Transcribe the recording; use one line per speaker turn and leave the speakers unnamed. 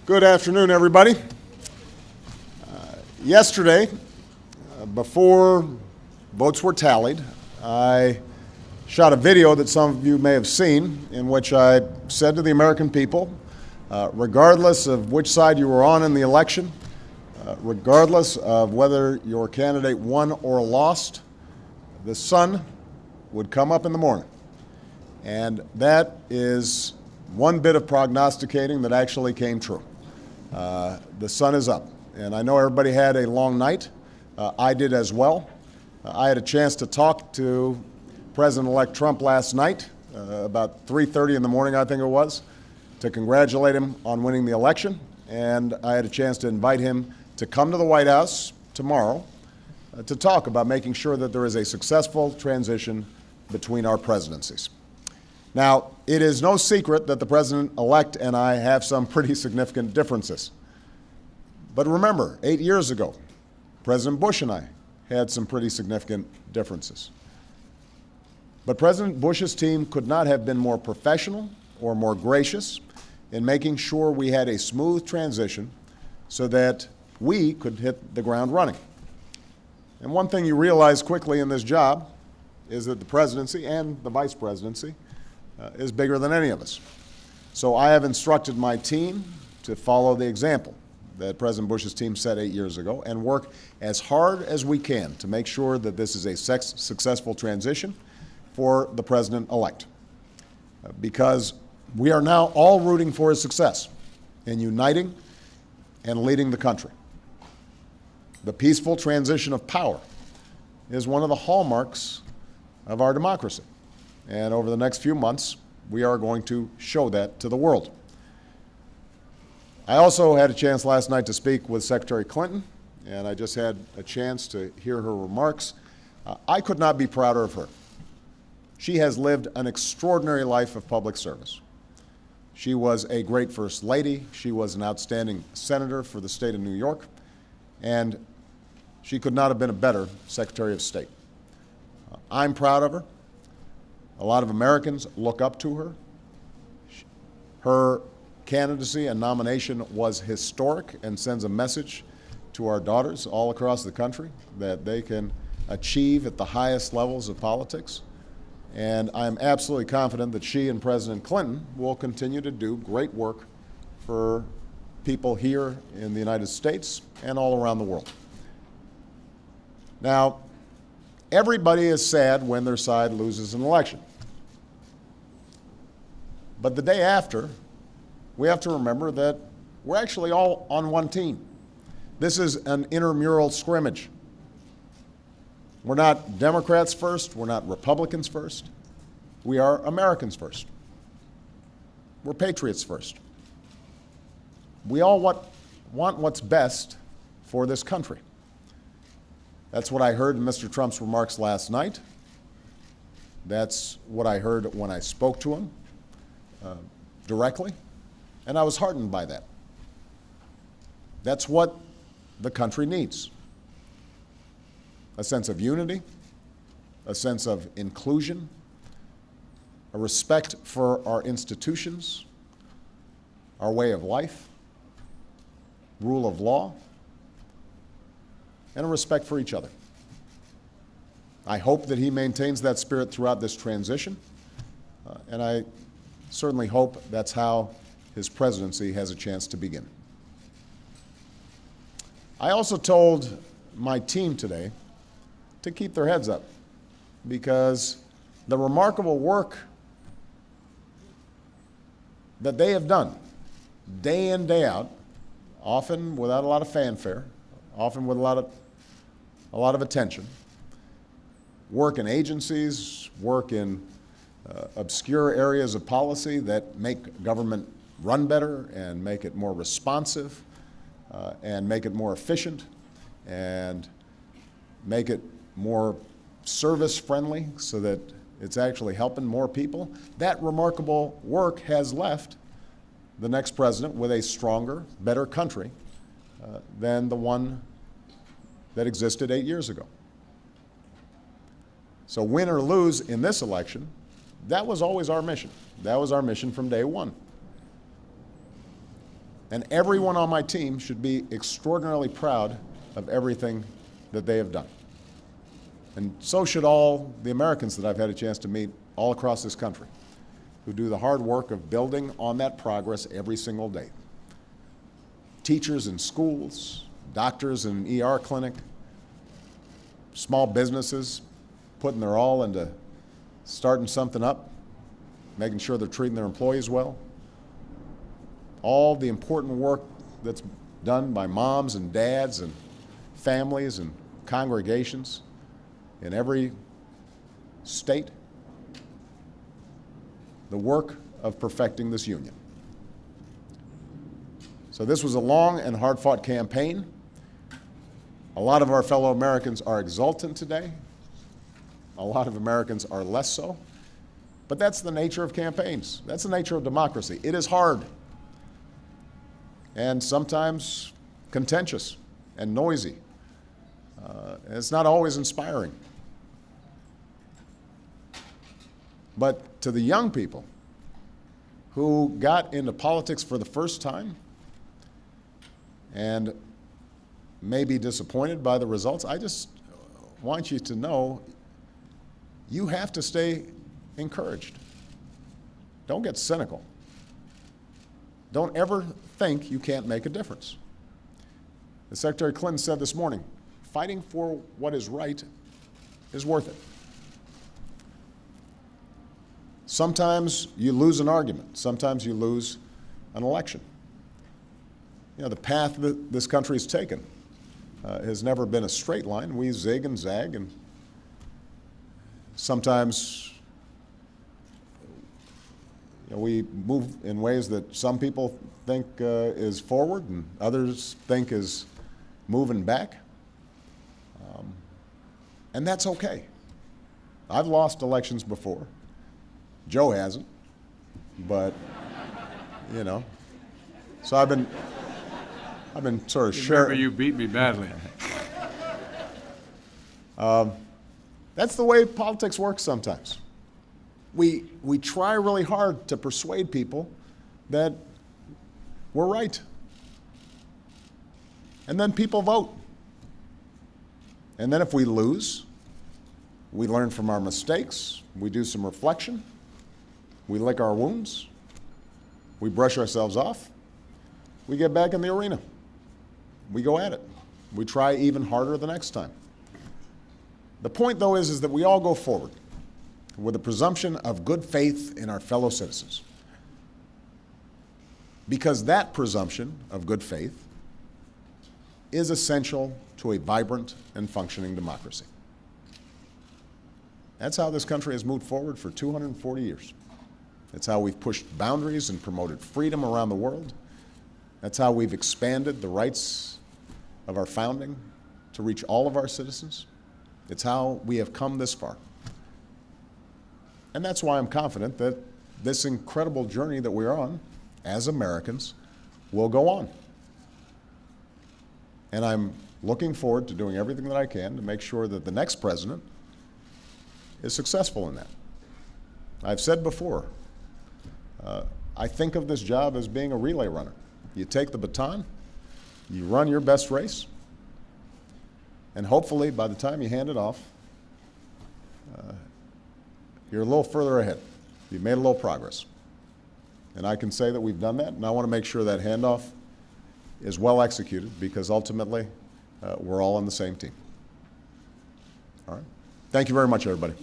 Good afternoon, everybody. Yesterday, before votes were tallied, I shot a video that some of you may have seen in which I said to the American people, regardless of which side you were on in the election, regardless of whether your candidate won or lost, the sun would come up in the morning. And that is one bit of prognosticating that actually came true. The sun is up. And I know everybody had a long night. I did as well. I had a chance to talk to President-elect Trump last night, about 3:30 in the morning, I think it was, to congratulate him on winning the election. And I had a chance to invite him to come to the White House tomorrow to talk about making sure that there is a successful transition between our presidencies. Now, it is no secret that the President-elect and I have some pretty significant differences. But remember, 8 years ago, President Bush and I had some pretty significant differences. But President Bush's team could not have been more professional or more gracious in making sure we had a smooth transition so that we could hit the ground running. And one thing you realize quickly in this job is that the presidency and the vice presidency is bigger than any of us. So I have instructed my team to follow the example that President Bush's team set 8 years ago and work as hard as we can to make sure that this is a successful transition for the President-elect. Because we are now all rooting for his success in uniting and leading the country. The peaceful transition of power is one of the hallmarks of our democracy. And over the next few months, we are going to show that to the world. I also had a chance last night to speak with Secretary Clinton, and I just had a chance to hear her remarks. I could not be prouder of her. She has lived an extraordinary life of public service. She was a great First Lady. She was an outstanding senator for the state of New York, and she could not have been a better Secretary of State. I'm proud of her. A lot of Americans look up to her. Her candidacy and nomination was historic and sends a message to our daughters all across the country that they can achieve at the highest levels of politics. And I'm absolutely confident that she and President Clinton will continue to do great work for people here in the United States and all around the world. Now, everybody is sad when their side loses an election. But the day after, we have to remember that we're actually all on one team. This is an intramural scrimmage. We're not Democrats first, we're not Republicans first. We are Americans first. We're patriots first. We all want what's best for this country. That's what I heard in Mr. Trump's remarks last night. That's what I heard when I spoke to him directly, and I was heartened by that. That's what the country needs. A sense of unity, a sense of inclusion, a respect for our institutions, our way of life, rule of law, and a respect for each other. I hope that he maintains that spirit throughout this transition, and I certainly hope that's how his presidency has a chance to begin. I also told my team today to keep their heads up because the remarkable work that they have done day in, day out, often without a lot of fanfare, often with a lot of attention, work in agencies, work in obscure areas of policy that make government run better and make it more responsive and make it more efficient and make it more service-friendly so that it's actually helping more people. That remarkable work has left the next president with a stronger, better country than the one that existed 8 years ago. So win or lose in this election, that was always our mission. That was our mission from day one. And everyone on my team should be extraordinarily proud of everything that they have done. And so should all the Americans that I've had a chance to meet all across this country, who do the hard work of building on that progress every single day. Teachers in schools, doctors in an ER clinic, small businesses putting their all into starting something up, making sure they're treating their employees well. All the important work that's done by moms and dads and families and congregations in every state. The work of perfecting this union. So this was a long and hard-fought campaign. A lot of our fellow Americans are exultant today. A lot of Americans are less so. But that's the nature of campaigns. That's the nature of democracy. It is hard and sometimes contentious and noisy. It's not always inspiring. But to the young people who got into politics for the first time and may be disappointed by the results, I just want you to know you have to stay encouraged. Don't get cynical. Don't ever think you can't make a difference. As Secretary Clinton said this morning, fighting for what is right is worth it. Sometimes you lose an argument. Sometimes you lose an election. You know, the path that this country has taken has never been a straight line. We zig and zag, and sometimes we move in ways that some people think is forward and others think is moving back. And that's okay. I've lost elections before. Joe hasn't, but, you know. So I've been sort of sharing.
Remember, you beat me badly.
That's the way politics works sometimes. We try really hard to persuade people that we're right. And then people vote. And then if we lose, we learn from our mistakes, we do some reflection, we lick our wounds, we brush ourselves off, we get back in the arena. We go at it. We try even harder the next time. The point, though, is that we all go forward with a presumption of good faith in our fellow citizens. Because that presumption of good faith is essential to a vibrant and functioning democracy. That's how this country has moved forward for 240 years. That's how we've pushed boundaries and promoted freedom around the world. That's how we've expanded the rights of our founding to reach all of our citizens. It's how we have come this far. And that's why I'm confident that this incredible journey that we're on as Americans will go on. And I'm looking forward to doing everything that I can to make sure that the next president is successful in that. I've said before, I think of this job as being a relay runner. You take the baton, you run your best race, and hopefully by the time you hand it off, you're a little further ahead. You've made a little progress. And I can say that we've done that, and I want to make sure that handoff is well executed because ultimately we're all on the same team. All right. Thank you very much, everybody.